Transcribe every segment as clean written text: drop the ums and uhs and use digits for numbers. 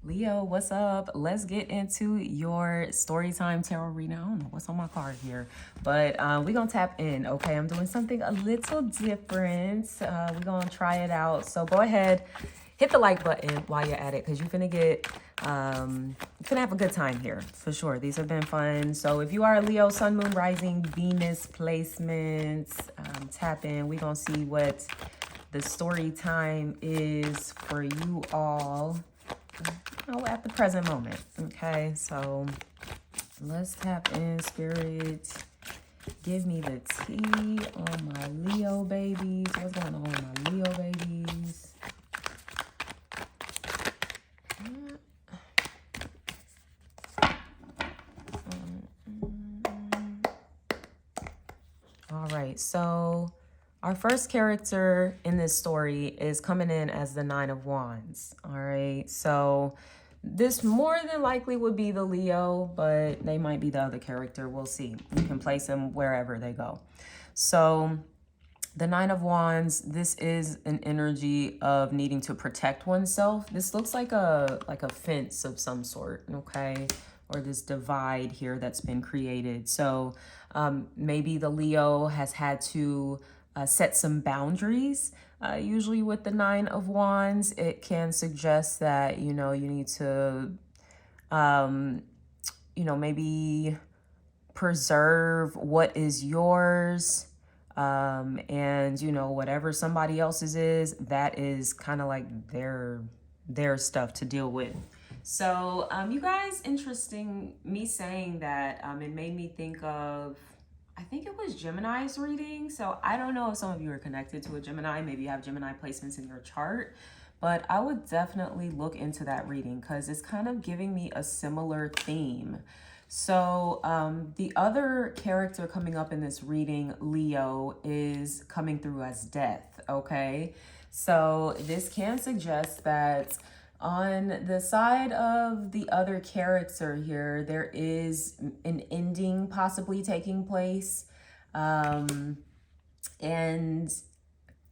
Leo, what's up? Let's get into your story time tarot reading. I don't know what's on my card here, but we're going to tap in, okay? I'm doing something a little different. We're going to try it out. So go ahead, hit the like button while you're at it because you're going to get, you're going to have a good time here for sure. These have been fun. So if you are a Leo, Sun, Moon, Rising, Venus placements, tap in. We're going to see what the story time is for you all. At the present moment. Okay, so let's tap in, Spirit. Give me the tea on my Leo babies. What's going on with my Leo babies? All right, so our first character in this story is coming in as the Nine of Wands. All right, so this more than likely would be the Leo, but they might be the other character. We'll see. You can place them wherever they go. So the Nine of Wands, this is an energy of needing to protect oneself. This looks like a fence of some sort, okay? Or this divide here that's been created. So maybe the Leo has had to set some boundaries. Usually with the Nine of Wands, it can suggest that, you need to, maybe preserve what is yours. And, whatever somebody else's is, that is kind of like their stuff to deal with. So, you guys, interesting, me saying that, it made me think of, I think it was Gemini's reading. So I don't know if some of you are connected to a Gemini. Maybe you have Gemini placements in your chart. But I would definitely look into that reading because it's kind of giving me a similar theme. So the other character coming up in this reading, Leo, is coming through as death, okay? So this can suggest that on the side of the other character here, there is an ending possibly taking place. And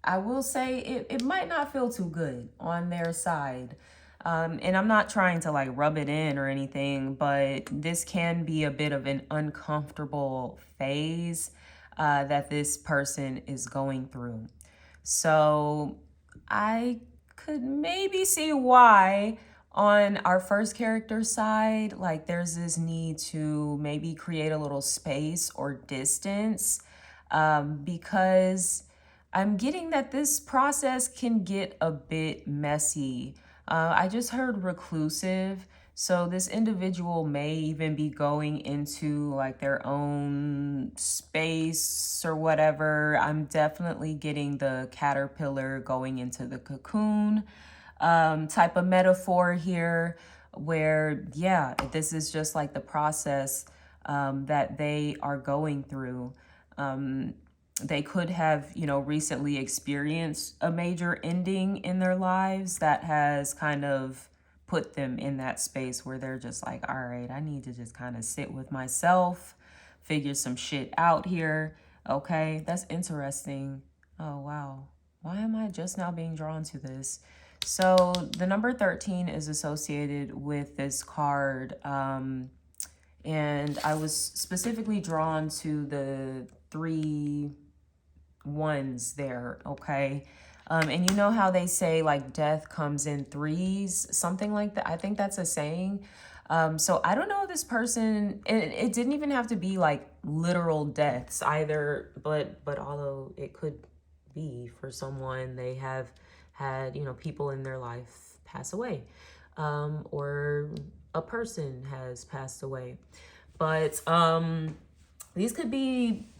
I will say it might not feel too good on their side. And I'm not trying to like rub it in or anything, but this can be a bit of an uncomfortable phase that this person is going through. So I could maybe see why on our first character side, like there's this need to maybe create a little space or distance because I'm getting that this process can get a bit messy. I just heard reclusive. So this individual may even be going into like their own space or whatever. I'm definitely getting the caterpillar going into the cocoon type of metaphor here where, yeah, this is just like the process that they are going through. They could have, recently experienced a major ending in their lives that has kind of put them in that space where they're just like, all right, I need to just kind of sit with myself, figure some shit out here. Okay, that's interesting. Oh, wow. Why am I just now being drawn to this? So the number 13 is associated with this card. And I was specifically drawn to the 3 ones there, okay? And you know how they say like death comes in threes, something like that. I think that's a saying. So I don't know if this person, and it didn't even have to be like literal deaths either, but although it could be for someone, they have had, people in their life pass away, or a person has passed away. But these could be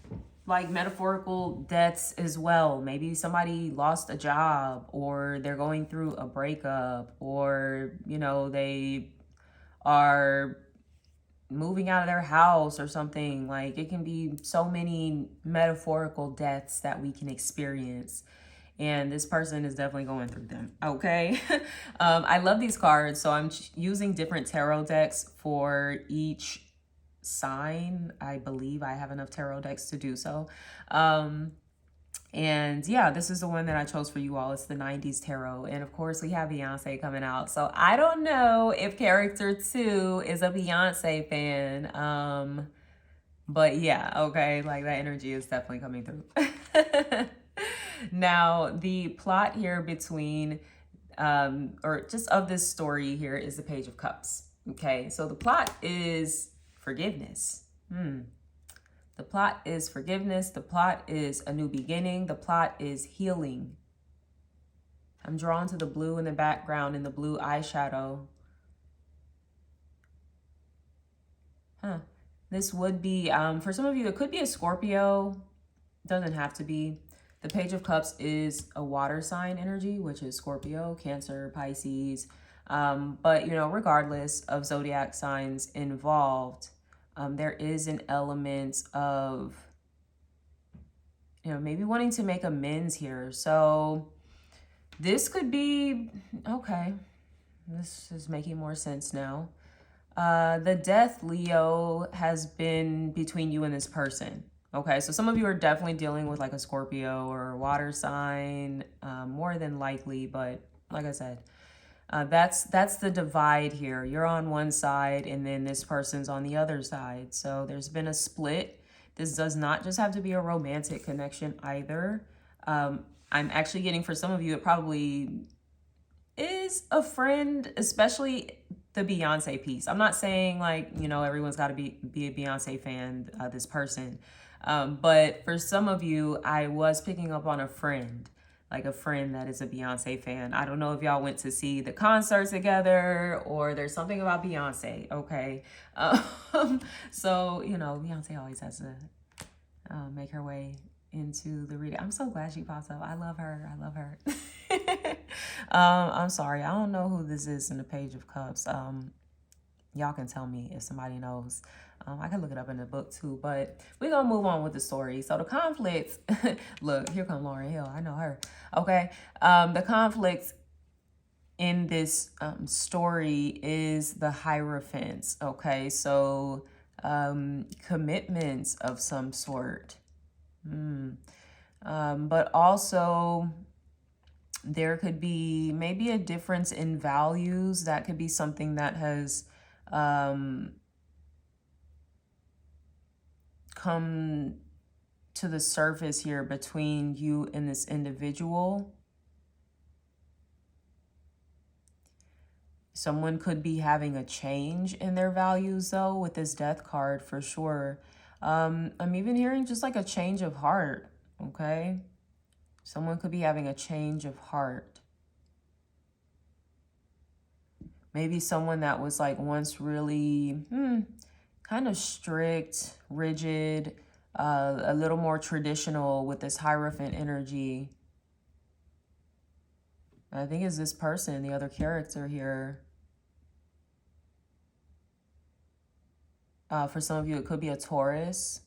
like metaphorical deaths as well. Maybe somebody lost a job or they're going through a breakup or, they are moving out of their house or something. Like it can be so many metaphorical deaths that we can experience. And this person is definitely going through them, okay? I love these cards. So I'm using different tarot decks for each sign. I believe I have enough tarot decks to do so. And yeah, this is the one that I chose for you all. It's the 90s tarot. And of course, we have Beyonce coming out. So I don't know if character 2 is a Beyonce fan. But yeah, okay, like that energy is definitely coming through. Now, the plot here between, or just of this story here is the Page of Cups. Okay, so the plot is forgiveness. The plot is forgiveness. The plot is a new beginning. The plot is healing. I'm drawn to the blue in the background and the blue eyeshadow. This would be, for some of you, it could be a Scorpio. Doesn't have to be. The Page of Cups is a water sign energy, which is Scorpio, Cancer, Pisces. But, you know, regardless of zodiac signs involved, there is an element of, you know, maybe wanting to make amends here. So this could be, okay, this is making more sense now. The death, Leo, has been between you and this person. Okay, so some of you are definitely dealing with like a Scorpio or a water sign, more than likely. But like I said, that's the divide here. You're on one side and then this person's on the other side. So there's been a split. This does not just have to be a romantic connection either. I'm actually getting, for some of you, it probably is a friend, especially the Beyonce piece. I'm not saying like, you know, everyone's got to be a Beyonce fan, this person. But for some of you, I was picking up on a friend, like a friend that is a Beyonce fan. I don't know if y'all went to see the concert together or there's something about Beyonce, okay? So, you know, Beyonce always has to make her way into the reading. I'm so glad she popped up. I love her. I love her. I'm sorry. I don't know who this is in the Page of Cups. Y'all can tell me if somebody knows. I can look it up in the book too, but we're going to move on with the story. So the conflict, look, here come Lauryn Hill. I know her. Okay. The conflict in this story is the Hierophants. Okay. So commitments of some sort. But also there could be maybe a difference in values. That could be something that has come to the surface here between you and this individual. Someone could be having a change in their values though with this death card for sure. I'm even hearing just like a change of heart, okay? Someone could be having a change of heart. Maybe someone that was like once really kind of strict, rigid, a little more traditional with this Hierophant energy. I think is this person, the other character here. For some of you, it could be a Taurus.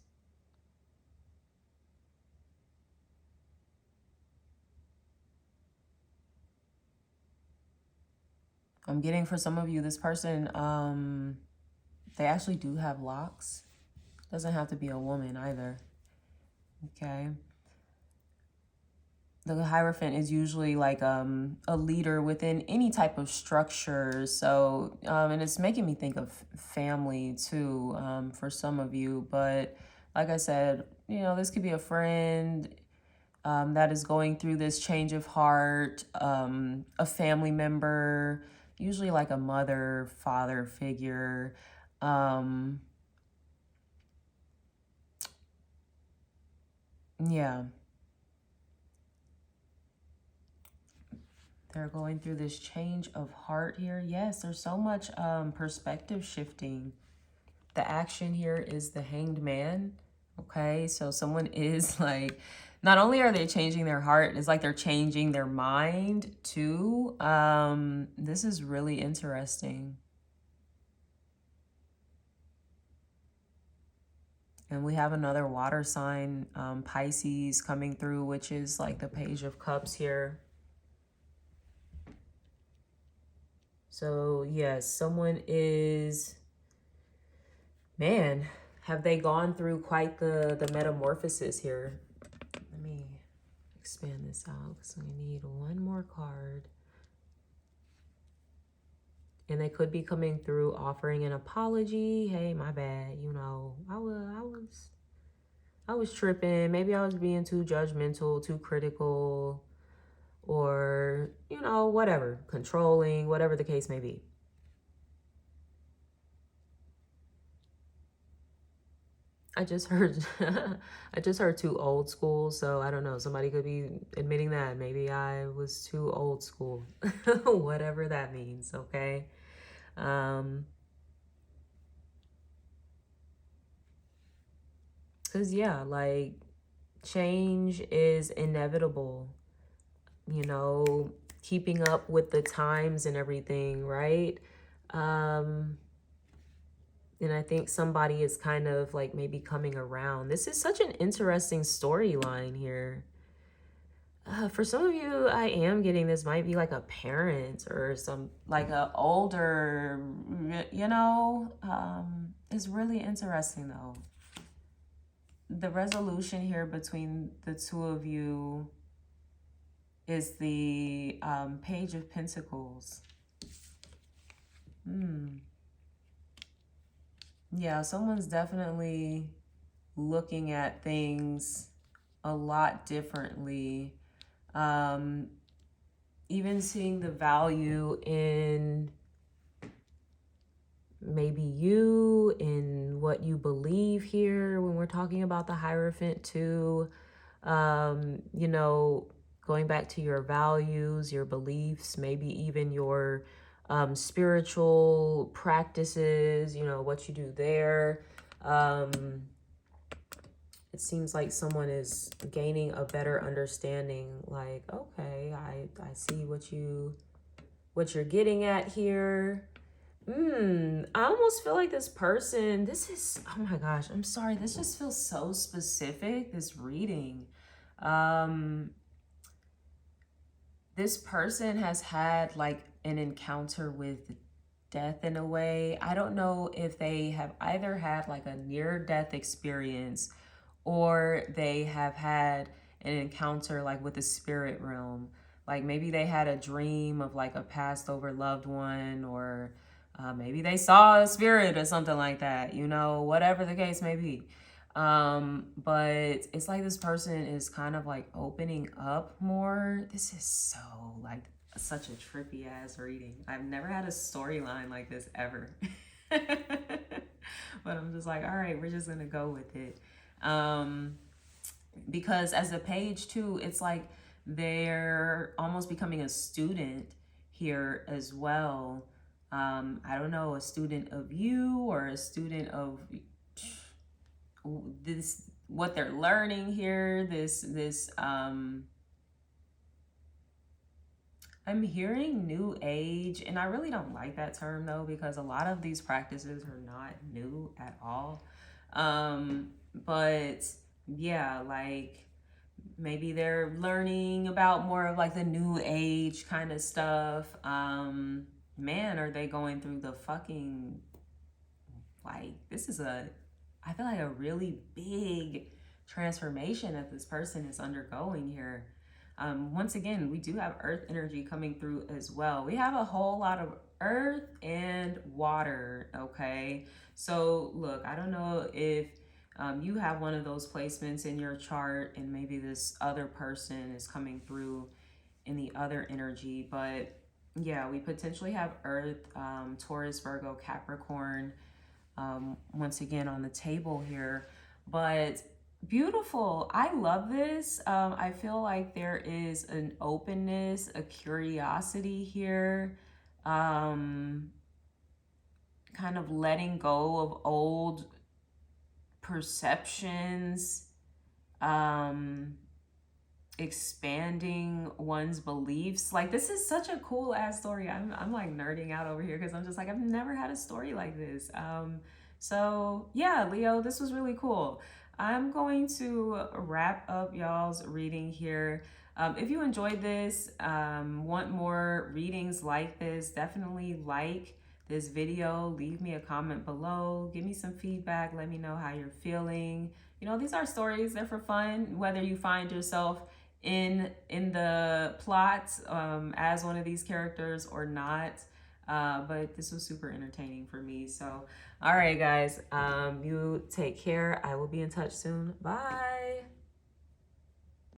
I'm getting for some of you, this person, they actually do have locks. Doesn't have to be a woman either. Okay. The Hierophant is usually like a leader within any type of structure. So, and it's making me think of family too, for some of you. But like I said, you know, this could be a friend that is going through this change of heart, a family member, usually like a mother, father figure. Yeah. They're going through this change of heart here. Yes, there's so much perspective shifting. The action here is the Hanged Man. Okay, so someone is like, not only are they changing their heart, it's like they're changing their mind too. This is really interesting. And we have another water sign, Pisces, coming through, which is like the Page of Cups here. So yes, someone is, man, have they gone through quite the metamorphosis here? Let me expand this out because we need one more card. And they could be coming through offering an apology. Hey, my bad. You know, I was tripping. Maybe I was being too judgmental, too critical, or, you know, whatever, controlling, whatever the case may be. I just heard I just heard too old school, so I don't know. Somebody could be admitting that maybe I was too old school. Whatever that means, okay? Um, 'Cause yeah, like change is inevitable, you know, keeping up with the times and everything, right? Um, and I think somebody is kind of like maybe coming around. This is such an interesting storyline here. For some of you, I am getting this might be like a parent or some like a older, you know, it's really interesting though. The resolution here between the two of you is the Page of Pentacles. Yeah, someone's definitely looking at things a lot differently. Even seeing the value in maybe you, in what you believe here when we're talking about the Hierophant too. You know, going back to your values, your beliefs, maybe even your spiritual practices, you know, what you do there. It seems like someone is gaining a better understanding, like, okay, I see what you're getting at here. I almost feel like this person, this is, oh my gosh, I'm sorry, this just feels so specific, this reading. This person has had like an encounter with death in a way. I don't know if they have either had like a near-death experience or they have had an encounter like with the spirit realm. Like maybe they had a dream of like a passed over loved one, or maybe they saw a spirit or something like that, you know, whatever the case may be. But it's like this person is kind of like opening up more. This is so like such a trippy ass reading. I've never had a storyline like this ever. But I'm just like, all right, we're just gonna go with it. Because as a page too, it's like they're almost becoming a student here as well. I don't know, a student of you or a student of this, what they're learning here, this I'm hearing new age, and I really don't like that term though, because a lot of these practices are not new at all. But yeah, like maybe they're learning about more of like the new age kind of stuff. Man, are they going through the fucking, like, this is a, I feel like a really big transformation that this person is undergoing here. Once again, we do have earth energy coming through as well. We have a whole lot of earth and water, okay? So look, I don't know if you have one of those placements in your chart and maybe this other person is coming through in the other energy, but yeah, we potentially have earth, Taurus, Virgo, Capricorn, once again on the table here. But beautiful. I love this. I feel like there is an openness, a curiosity here, kind of letting go of old perceptions, expanding one's beliefs. Like, this is such a cool ass story. I'm like nerding out over here because I'm just like, I've never had a story like this. So yeah, Leo, this was really cool. I'm going to wrap up y'all's reading here. If you enjoyed this, want more readings like this, definitely like this video, leave me a comment below, give me some feedback, let me know how you're feeling. You know, these are stories, they're for fun, whether you find yourself in the plot as one of these characters or not. But this was super entertaining for me. So, all right, guys, you take care. I will be in touch soon. Bye.